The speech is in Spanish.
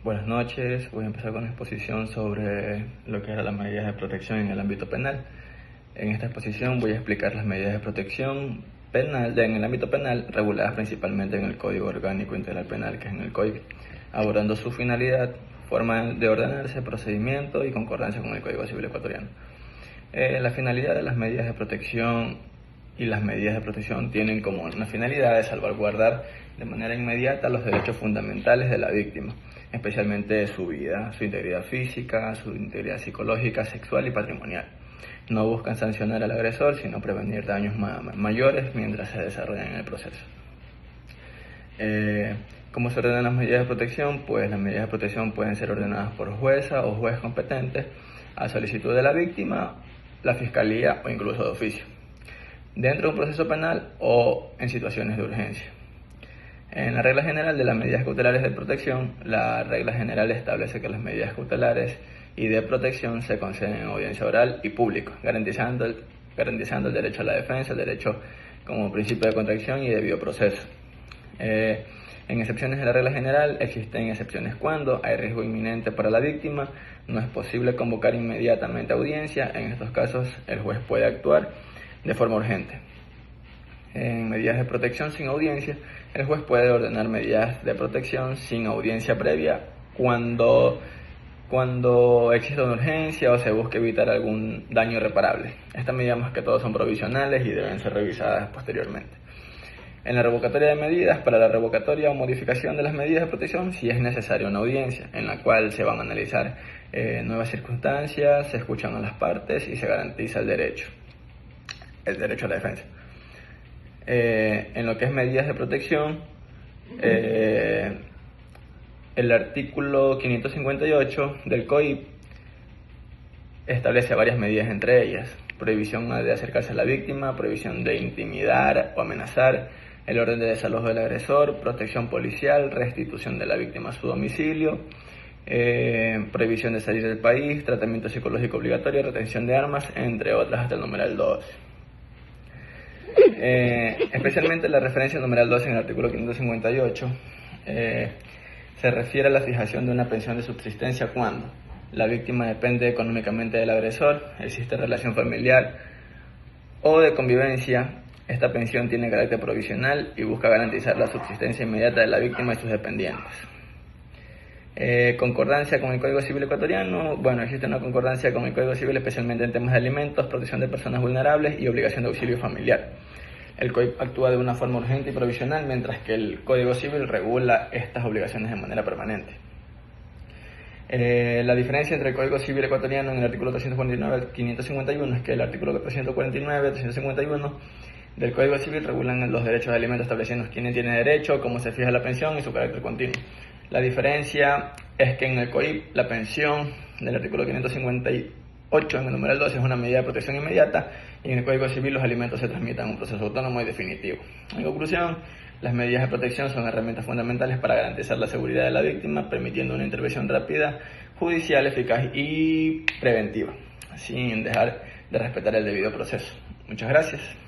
Buenas noches, voy a empezar con una exposición sobre lo que eran las medidas de protección en el ámbito penal. En esta exposición voy a explicar las medidas de protección penal en el ámbito penal reguladas principalmente en el Código Orgánico Integral Penal, que es en el COIP, abordando su finalidad, forma de ordenarse, procedimiento y concordancia con el Código Civil ecuatoriano. La finalidad de las medidas de protección y las medidas de protección tienen como una finalidad de salvaguardar de manera inmediata los derechos fundamentales de la víctima, especialmente su vida, su integridad física, su integridad psicológica, sexual y patrimonial. No buscan sancionar al agresor, sino prevenir daños mayores mientras se desarrollan en el proceso. ¿Cómo se ordenan las medidas de protección? Pues las medidas de protección pueden ser ordenadas por jueza o juez competente a solicitud de la víctima, la fiscalía o incluso de oficio, dentro de un proceso penal o en situaciones de urgencia. En la regla general de las medidas cautelares de protección, la regla general establece que las medidas cautelares y de protección se conceden en audiencia oral y público, garantizando el derecho a la defensa, el derecho como principio de contradicción y debido proceso. En excepciones de la regla general, existen excepciones cuando hay riesgo inminente para la víctima, no es posible convocar inmediatamente audiencia. En estos casos, el juez puede actuar de forma urgente. En medidas de protección sin audiencia, el juez puede ordenar medidas de protección sin audiencia previa cuando existe una urgencia o se busque evitar algún daño irreparable. Estas medidas más que todo son provisionales y deben ser revisadas posteriormente. En la revocatoria de medidas, para la revocatoria o modificación de las medidas de protección, sí es necesaria una audiencia en la cual se van a analizar nuevas circunstancias, se escuchan a las partes y se garantiza el derecho a la defensa. En lo que es medidas de protección, el artículo 558 del COIP establece varias medidas, entre ellas prohibición de acercarse a la víctima, prohibición de intimidar o amenazar, el orden de desalojo del agresor, protección policial, restitución de la víctima a su domicilio, prohibición de salir del país, tratamiento psicológico obligatorio, retención de armas, entre otras, hasta el numeral 2. Especialmente la referencia al numeral 2 en el artículo 558 se refiere a la fijación de una pensión de subsistencia cuando la víctima depende económicamente del agresor, existe relación familiar o de convivencia. Esta pensión tiene carácter provisional y busca garantizar la subsistencia inmediata de la víctima y sus dependientes. Concordancia con el Código Civil ecuatoriano. Bueno, existe una concordancia con el Código Civil especialmente en temas de alimentos, protección de personas vulnerables y obligación de auxilio familiar. El COIP actúa de una forma urgente y provisional, mientras que el Código Civil regula estas obligaciones de manera permanente. La diferencia entre el Código Civil ecuatoriano en el artículo 349 y 551 es que el artículo 349 y 351 del Código Civil regulan los derechos de alimentos, estableciendo quién tiene derecho, cómo se fija la pensión y su carácter continuo. La diferencia es que en el COIP la pensión del artículo 558 en el numeral 2 es una medida de protección inmediata y en el Código Civil los alimentos se transmiten en un proceso autónomo y definitivo. En conclusión, las medidas de protección son herramientas fundamentales para garantizar la seguridad de la víctima, permitiendo una intervención rápida, judicial, eficaz y preventiva, sin dejar de respetar el debido proceso. Muchas gracias.